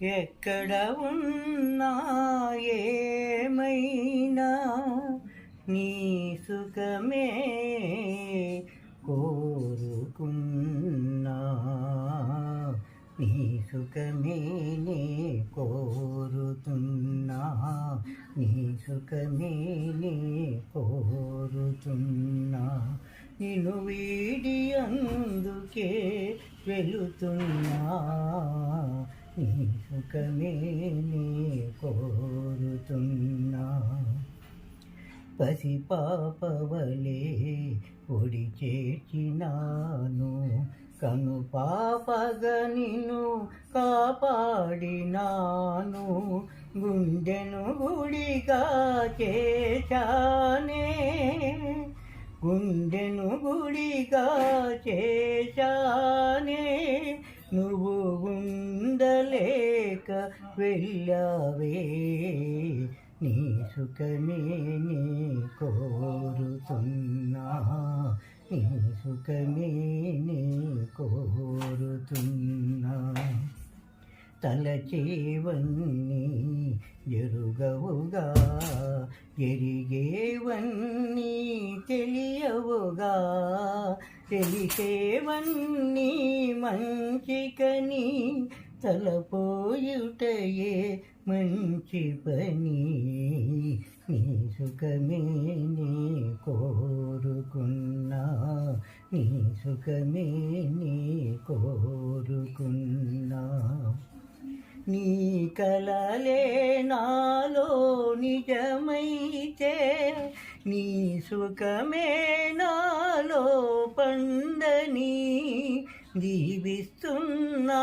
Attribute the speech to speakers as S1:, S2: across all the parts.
S1: ఎక్కడ ఉన్నా ఏమైనా నీ సుఖమే కోరుకున్నా, నీ సుఖమే నే కోరుతున్నా, నీ సుఖమే నే కోరుతున్నా. నిన్ను వీడి అందుకే వెళుతున్నా, నీ సుఖమే నే కోరుతున్నా. పసిపాపవలే ఒడి చేర్చినాను, కను పాపగా నిన్ను కాపాడినాను. గుండెను గుడిగా చేశానే, గుండెను గుడిగా చేశానే. నువ్వు ఉండలేక వెళ్ళావే, నీ సుఖమే నే కోరుతున్నా, నీ సుఖమే నే కోరుతున్నా. తలచేవన్నీ జరుగవుగా, ఎరిగేవన్నీ తెలియవుగా, తెలిసేవన్నీ మంచికని తలపోయుటయే మంచి పని. నీ సుఖమే నే కోరుకున్నా, నీ సుఖమే నే కోరుకున్నా. నీ కలలే నాలో నిజమైతే, నీ సుఖమే నాలో పండని. జీవిస్తున్నా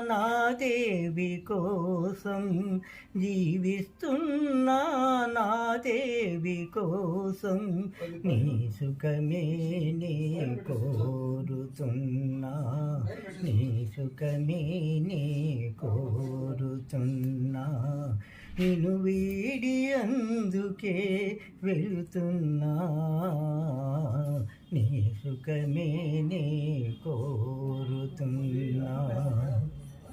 S1: నా దేవి కోసం, జీవిస్తున్నా నా దేవి కోసం. నీ సుఖమే నే కోరుతున్నా, నీ సుఖమే నే కోరుతున్నా. నిన్ను వీడి అందుకే వెళుతున్నా, నీ సుఖమే నే కోరుతున్నా.